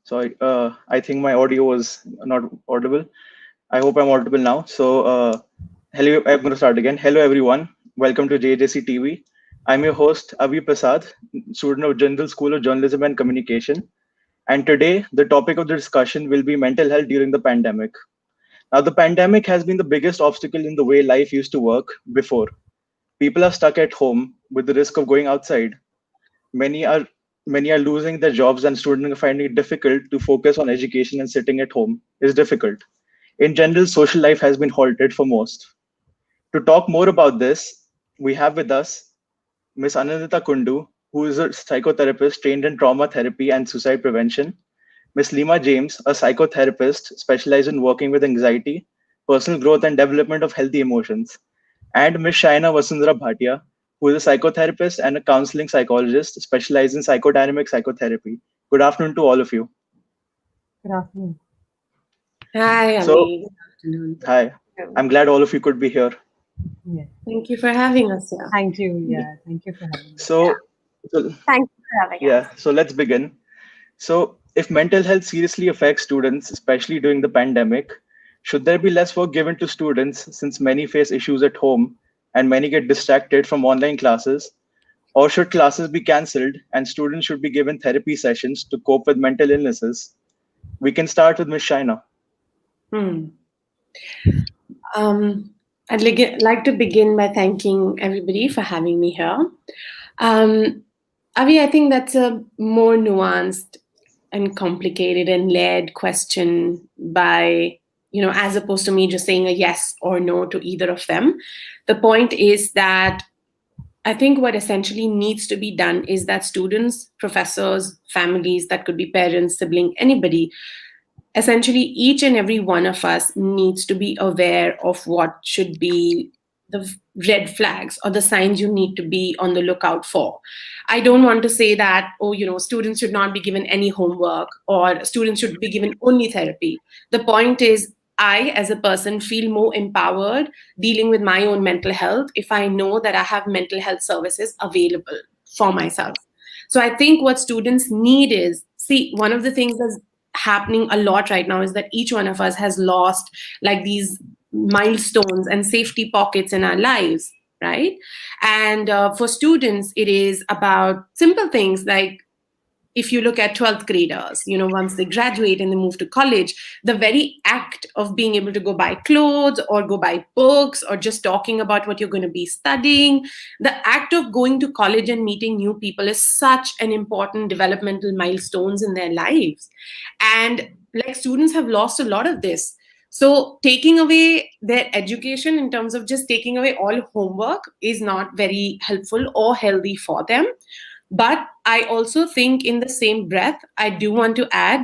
So I think my audio was not audible. I hope I'm audible now. Hello, I'm going to start again. Hello, everyone. Welcome to JSJC TV. I'm your host, Avi Prasad, student of General School of Journalism and Communication. And today, the topic of the discussion will be mental health during the pandemic. Now, the pandemic has been the biggest obstacle in the way life used to work before. People are stuck at home with the risk of going outside. Many are many are losing their jobs, and students are finding it difficult to focus on education, and sitting at home is difficult. In general, social life has been halted for most. To talk more about this, we have with us Ms. Anandita Kundu, who is a psychotherapist trained in trauma therapy and suicide prevention. Ms. Lima James, a psychotherapist specialized in working with anxiety, personal growth, and development of healthy emotions. And Ms. Shaina Vasundhara Bhatia, who is a psychotherapist and a counseling psychologist specialized in psychodynamic psychotherapy. Good afternoon to all of you. Good afternoon. Hi, So, Ami. Good afternoon. hi. I'm glad all of you could be here. Yeah. Thank you for having us here. Thank you. Yeah. Thank you for having me. So, Thank you for having us. yeah, so let's begin. So, if mental health seriously affects students, especially during the pandemic, should there be less work given to students since many face issues at home and many get distracted from online classes? Or should classes be cancelled and students should be given therapy sessions to cope with mental illnesses? We can start with Ms. Shaina. Hmm. I'd like to begin by thanking everybody for having me here. Avi, I think that's a more nuanced and complicated and layered question by, as opposed to me just saying a yes or no to either of them. The point is that I think what essentially needs to be done is that students, professors, families, that could be parents, sibling, anybody, essentially each and every one of us needs to be aware of what should be the red flags or the signs you need to be on the lookout for. I don't want to say that, students should not be given any homework or students should be given only therapy. The point is, I, as a person, feel more empowered dealing with my own mental health if I know that I have mental health services available for myself. So I think what students need is, one of the things that's happening a lot right now is that each one of us has lost like these milestones and safety pockets in our lives, right? And for students, it is about simple things like, if you look at 12th graders, once they graduate and they move to college, the very act of being able to go buy clothes or go buy books or just talking about what you're going to be studying, the act of going to college and meeting new people is such an important developmental milestones in their lives. And like students have lost a lot of this. So taking away their education in terms of just taking away all homework is not very helpful or healthy for them. But I also think in the same breath, I do want to add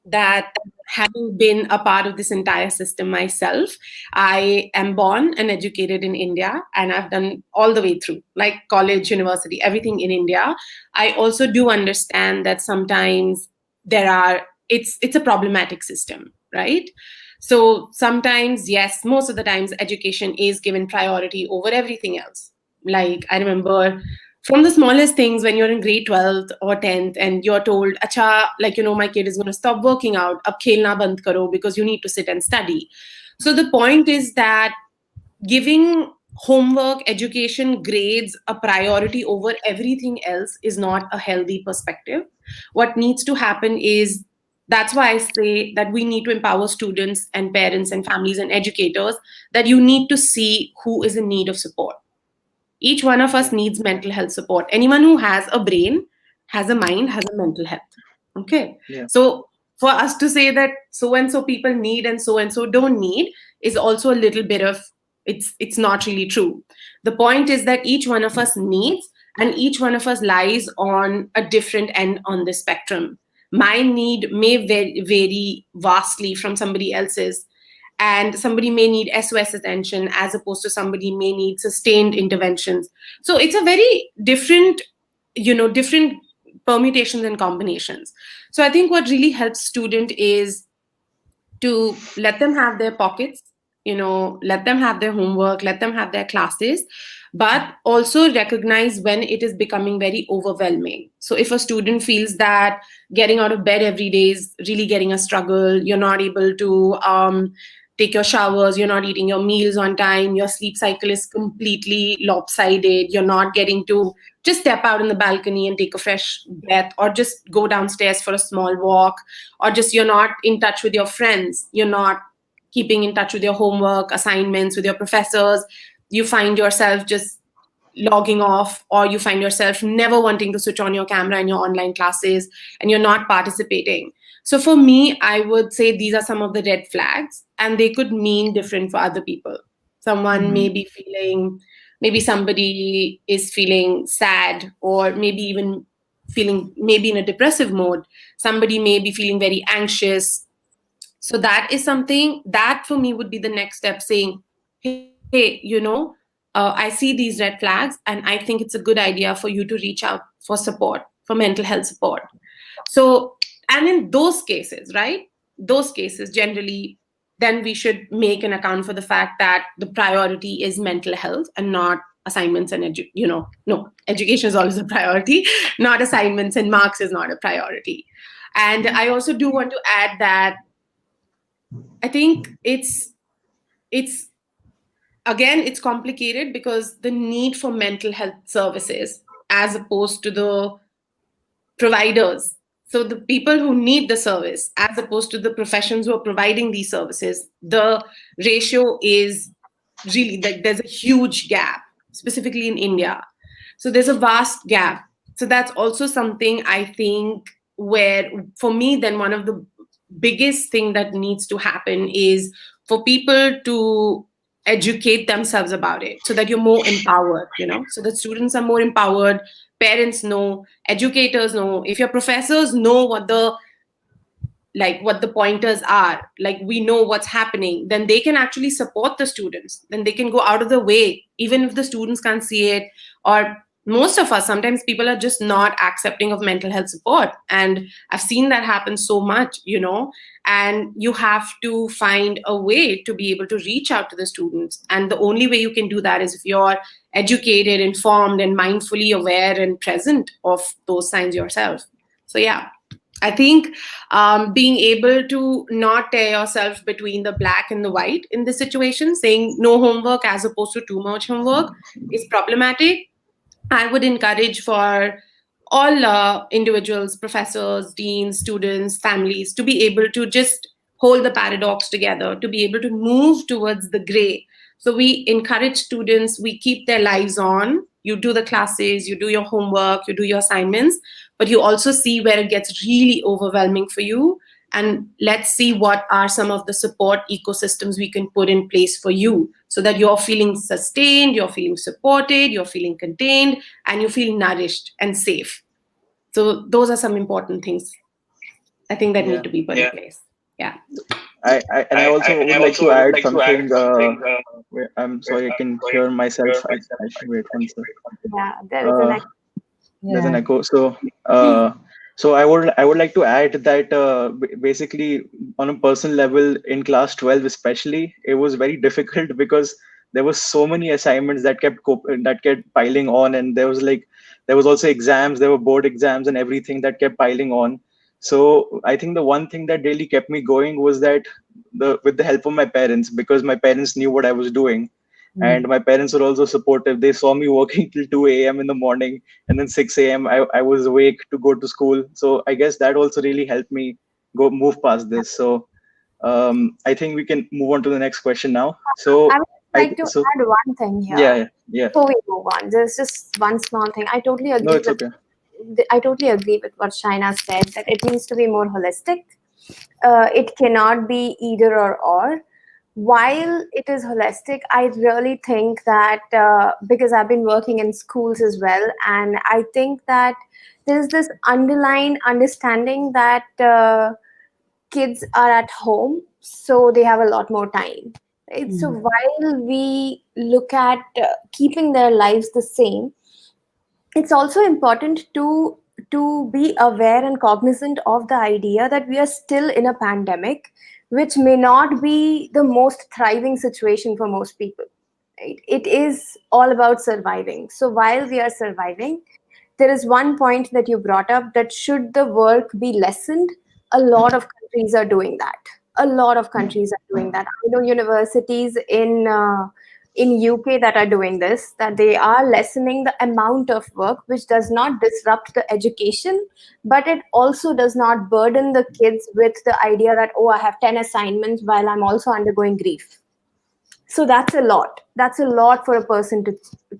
that having been a part of this entire system myself, I am born and educated in India, and I've done all the way through, like college, university, everything in India. I also do understand that sometimes it's a problematic system, right? So sometimes, yes, most of the times education is given priority over everything else. Like I remember from the smallest things when you're in grade 12th or 10th and you're told, acha, my kid is going to stop working out, ab khelna band karo because you need to sit and study. So the point is that giving homework, education, grades a priority over everything else is not a healthy perspective. What needs to happen is, that's why I say that we need to empower students and parents and families and educators, that you need to see who is in need of support. Each one of us needs mental health support. Anyone who has a brain, has a mind, has a mental health. Okay. Yeah. So for us to say that so and so people need and so don't need is also a little bit of, it's not really true. The point is that each one of us needs, and each one of us lies on a different end on the spectrum. My need may vary vastly from somebody else's, and somebody may need SOS attention as opposed to somebody may need sustained interventions. So it's a very different, different permutations and combinations. So I think what really helps student is to let them have their pockets, let them have their homework, let them have their classes, but also recognize when it is becoming very overwhelming. So if a student feels that getting out of bed every day is really getting a struggle, you're not able to take your showers, you're not eating your meals on time, your sleep cycle is completely lopsided, you're not getting to just step out in the balcony and take a fresh breath, or just go downstairs for a small walk, or just you're not in touch with your friends, you're not keeping in touch with your homework, assignments, with your professors, you find yourself just logging off, or you find yourself never wanting to switch on your camera in your online classes, and you're not participating. So for me, I would say these are some of the red flags, and they could mean different for other people. Someone may be feeling, maybe somebody is feeling sad, or maybe even feeling maybe in a depressive mode. Somebody may be feeling very anxious. So that is something that for me would be the next step, saying, hey, I see these red flags, and I think it's a good idea for you to reach out for support, for mental health support. So, and in those cases, right, those cases generally, then we should make an account for the fact that the priority is mental health and not assignments and no, education is always a priority, not assignments, and marks is not a priority. And I also do want to add that I think it's again, it's complicated because the need for mental health services as opposed to the providers, so the people who need the service as opposed to the professions who are providing these services, the ratio is really like there's a huge gap, specifically in India. So there's a vast gap. So that's also something I think where, for me, then one of the biggest thing that needs to happen is for people to educate themselves about it, so that you're more empowered, so that students are more empowered, parents know, educators know, if your professors know what the pointers are, like we know what's happening, then they can actually support the students, then they can go out of the way even if the students can't see it. Or most of us, sometimes people are just not accepting of mental health support, and I've seen that happen so much, and you have to find a way to be able to reach out to the students, and the only way you can do that is if you're educated, informed, and mindfully aware and present of those signs yourself. So yeah, I think being able to not tear yourself between the black and the white in this situation, saying no homework as opposed to too much homework, is problematic. I would encourage for all individuals, professors, deans, students, families to be able to just hold the paradox together, to be able to move towards the gray. So we encourage students, we keep their lives on. You do the classes, you do your homework, you do your assignments, but you also see where it gets really overwhelming for you. And let's see what are some of the support ecosystems we can put in place for you, so that you're feeling sustained, you're feeling supported, you're feeling contained, and you feel nourished and safe. So those are some important things I think that need to be put in place. Yeah. I also would like to add something. I'm sorry, I can hear myself. I should wait one second. Yeah, there is an echo. There's an echo. So I would like to add that basically on a personal level in class 12 especially, it was very difficult because there were so many assignments that kept piling on, and there was also exams, there were board exams and everything that kept piling on. So I think the one thing that really kept me going was that with the help of my parents, because my parents knew what I was doing. And my parents were also supportive. They saw me working till 2 a.m. in the morning, and then 6 a.m. I was awake to go to school. So I guess that also really helped me move past this. So I think we can move on to the next question now. So I would like to add one thing here. Yeah. Before we move on, there's just one small thing. I totally agree. No, it's okay. I totally agree with what Shaina said, that it needs to be more holistic. It cannot be either or. While it is holistic, I really think that because I've been working in schools as well, and I think that there's this underlying understanding that kids are at home, so they have a lot more time. Right? So while we look at keeping their lives the same, it's also important to be aware and cognizant of the idea that we are still in a pandemic. which may not be the most thriving situation for most people. Right? It is all about surviving. So while we are surviving, there is one point that you brought up, that should the work be lessened, a lot of countries are doing that. A lot of countries are doing that. I know universities in UK that are doing this, that they are lessening the amount of work, which does not disrupt the education, but it also does not burden the kids with the idea that, oh, I have 10 assignments while I'm also undergoing grief. So that's a lot. That's a lot for a person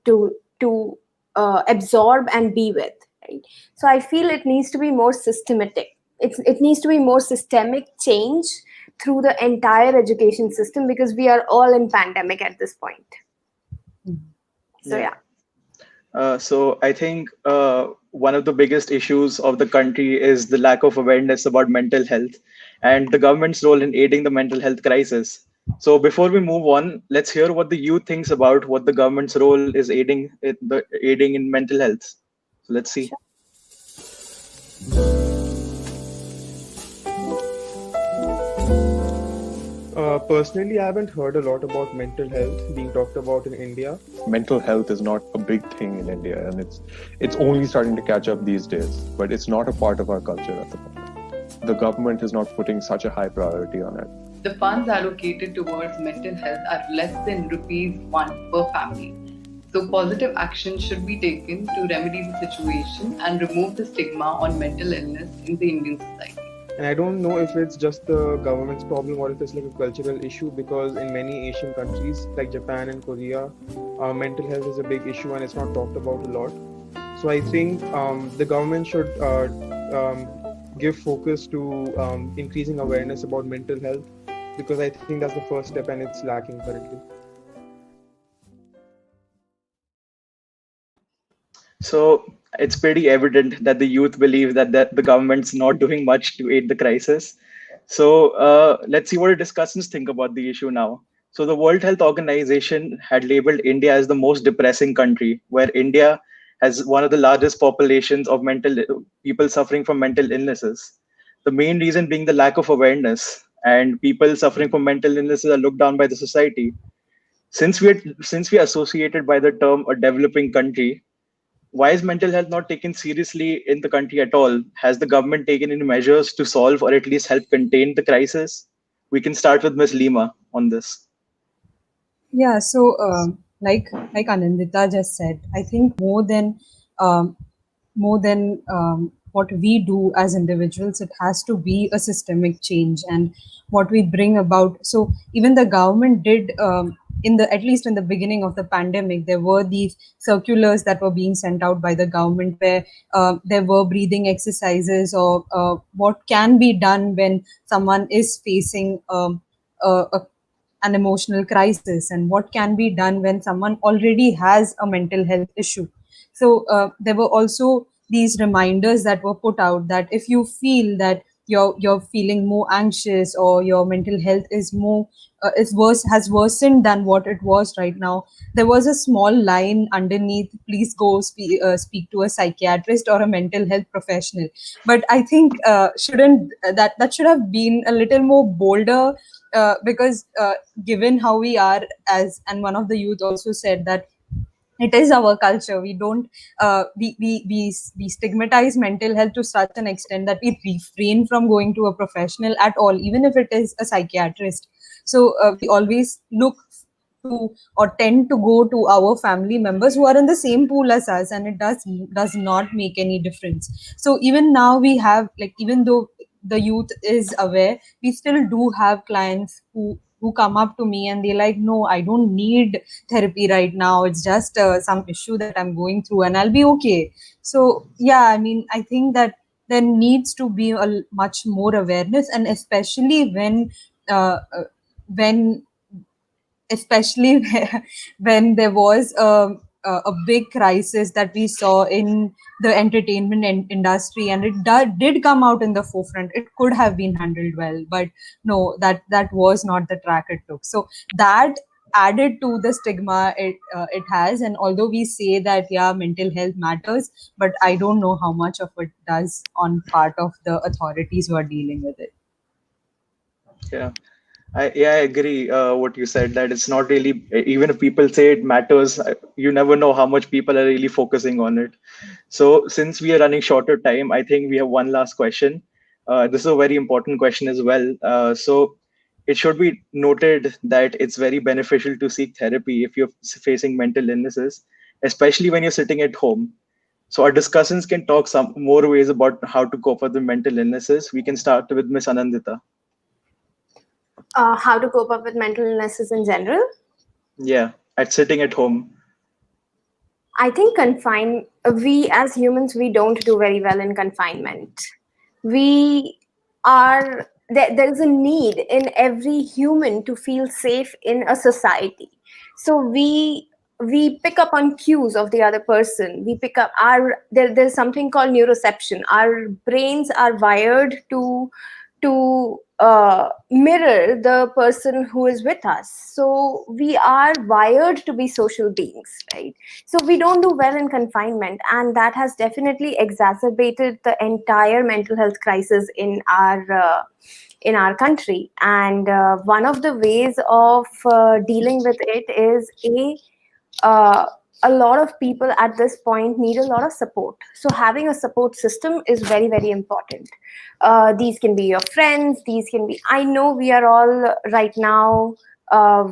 to absorb and be with. Right? So I feel it needs to be more systematic. It needs to be more systemic change through the entire education system, because we are all in pandemic at this point. So yeah. So I think one of the biggest issues of the country is the lack of awareness about mental health and the government's role in aiding the mental health crisis. So before we move on, let's hear what the youth thinks about what the government's role is aiding in mental health. So let's see. Personally, I haven't heard a lot about mental health being talked about in India. Mental health is not a big thing in India, and it's only starting to catch up these days, but it's not a part of our culture at the moment. The government is not putting such a high priority on it. The funds allocated towards mental health are less than ₹1 per family. So positive action should be taken to remedy the situation and remove the stigma on mental illness in the Indian society. And I don't know if it's just the government's problem or if it's like a cultural issue, because in many Asian countries like Japan and Korea, mental health is a big issue and it's not talked about a lot. So I think the government should give focus to increasing awareness about mental health, because I think that's the first step and it's lacking currently. So it's pretty evident that the youth believe that the government's not doing much to aid the crisis. So let's see what the discussants think about the issue now. So the World Health Organization had labeled India as the most depressing country, where India has one of the largest populations of people suffering from mental illnesses. The main reason being the lack of awareness, and people suffering from mental illnesses are looked down by the society. Since we are associated by the term a developing country, why is mental health not taken seriously in the country at all? Has the government taken any measures to solve or at least help contain the crisis? We can start with Ms. Lima on this. Yeah, so like Anandita just said, I think more than what we do as individuals, it has to be a systemic change, and what we bring about. So even the government did, at least in the beginning of the pandemic, there were these circulars that were being sent out by the government, where there were breathing exercises, or what can be done when someone is facing an emotional crisis, and what can be done when someone already has a mental health issue. So there were also these reminders that were put out that if you feel that you're feeling more anxious, or your mental health is has worsened than what it was right now, there was a small line underneath: please go speak to a psychiatrist or a mental health professional. But I think that should have been a little more bolder, because given how we are, and one of the youth also said that it is our culture. We don't we stigmatize mental health to such an extent that we refrain from going to a professional at all, even if it is a psychiatrist. So we always look to, or tend to go to, our family members who are in the same pool as us, and it does not make any difference. So even now we have, like, even though the youth is aware, we still do have clients who come up to me and they're like, no, I don't need therapy right now, it's just some issue that I'm going through and I'll be okay. So yeah, I mean, I think that there needs to be a much more awareness, and especially especially when there was a big crisis that we saw in the entertainment industry, and it did come out in the forefront. It could have been handled well, but no, that was not the track it took. So that added to the stigma it has. And although we say that, yeah, mental health matters, but I don't know how much of it does on part of the authorities who are dealing with it. Yeah. I agree. What you said, that it's not really, even if people say it matters, you never know how much people are really focusing on it. So since we are running shorter time, I think we have one last question. This is a very important question as well. So it should be noted that it's very beneficial to seek therapy if you're facing mental illnesses, especially when you're sitting at home. So our discussions can talk some more ways about how to cope with the mental illnesses. We can start with Miss Anandita. How to cope up with mental illnesses in general? Yeah, at sitting at home. I think we as humans, we don't do very well in confinement. We there is a need in every human to feel safe in a society. So we pick up on cues of the other person. We pick up there's something called neuroception. Our brains are wired to mirror the person who is with us. So we are wired to be social beings, right? So we don't do well in confinement, and that has definitely exacerbated the entire mental health crisis in our country. And one of the ways of dealing with it is uh, a lot of people at this point need a lot of support. So having a support system is very, very important. These can be your friends. These can be, I know we are all right now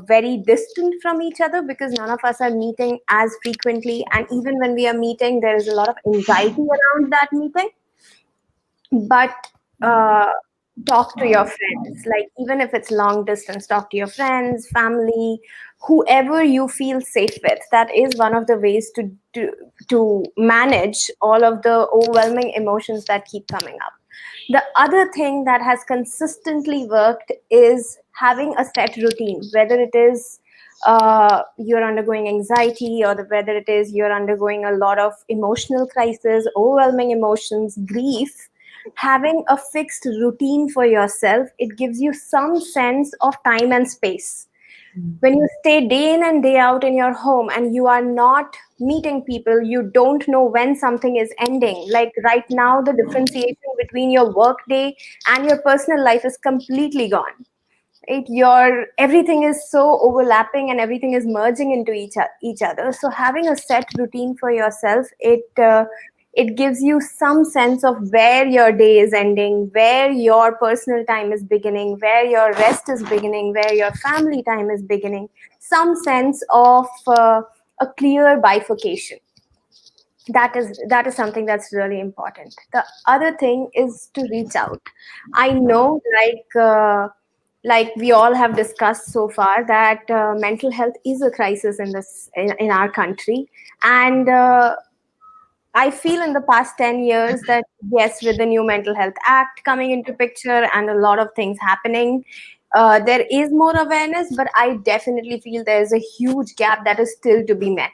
very distant from each other because none of us are meeting as frequently. And even when we are meeting, there is a lot of anxiety around that meeting. But uh, talk to your friends, like even if it's long distance, talk to your friends, family, whoever you feel safe with. That is one of the ways to manage all of the overwhelming emotions that keep coming up. The other thing that has consistently worked is having a set routine, whether it is you're undergoing anxiety, or whether it is you're undergoing a lot of emotional crisis, overwhelming emotions, grief. Having a fixed routine for yourself, it gives you some sense of time and space. When you stay day in and day out in your home and you are not meeting people, you don't know when something is ending. Like right now, the differentiation between your work day and your personal life is completely gone. Your everything is so overlapping and everything is merging into each other. So having a set routine for yourself, it gives you some sense of where your day is ending, where your personal time is beginning, where your rest is beginning, where your family time is beginning. Some sense of a clear bifurcation. That is something that's really important. The other thing is to reach out. I know, like we all have discussed so far, that mental health is a crisis in our country. And I feel in the past 10 years that yes, with the new mental health act coming into picture and a lot of things happening, there is more awareness, but I definitely feel there's a huge gap that is still to be met.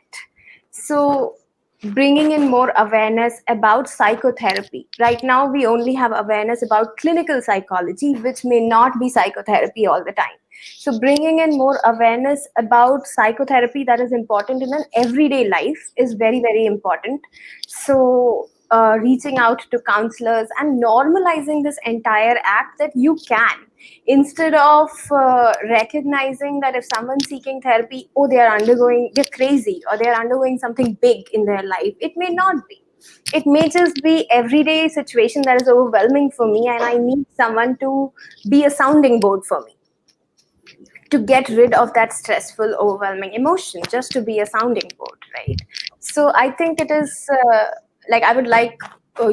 So bringing in more awareness about psychotherapy. Right now, we only have awareness about clinical psychology, which may not be psychotherapy all the time. So bringing in more awareness about psychotherapy that is important in an everyday life is very, very important. So reaching out to counselors and normalizing this entire act, that you can, instead of recognizing that if someone's seeking therapy, oh, they're crazy, or they're undergoing something big in their life. It may not be. It may just be everyday situation that is overwhelming for me, and I need someone to be a sounding board for me, to get rid of that stressful, overwhelming emotion, just to be a sounding board, right? So I think it is like, I would like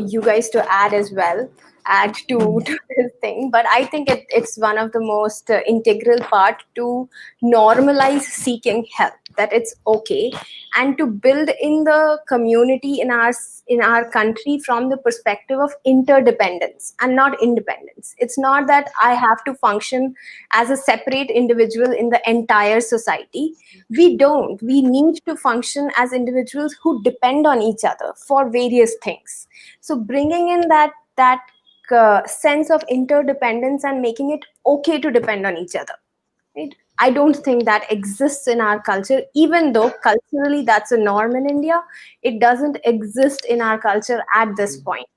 you guys to add to this thing, but I think it's one of the most integral part to normalize seeking help, that it's okay, and to build in the community in our country from the perspective of interdependence and not independence. It's not that I have to function as a separate individual in the entire society. We don't. We need to function as individuals who depend on each other for various things. So bringing in that sense of interdependence and making it okay to depend on each other, right? I don't think that exists in our culture, even though culturally that's a norm in India. It doesn't exist in our culture at this point.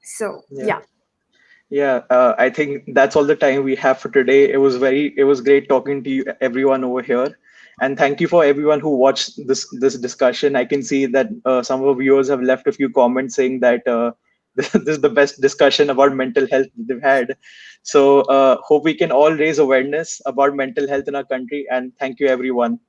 So Yeah. yeah. Yeah, I think that's all the time we have for today. It was great talking to you, everyone over here, and thank you for everyone who watched this discussion. I can see that some of our viewers have left a few comments saying that this is the best discussion about mental health they've had. So hope we can all raise awareness about mental health in our country. And thank you everyone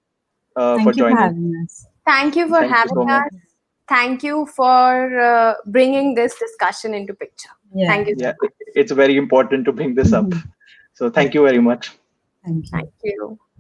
for Thank you for joining. having us. Thank you for Thank you having so much. us. Thank you for bringing this discussion into picture. Yeah. Thank you so Yeah, much. it's very important to bring this up. So thank you very much. Thank you. Thank you.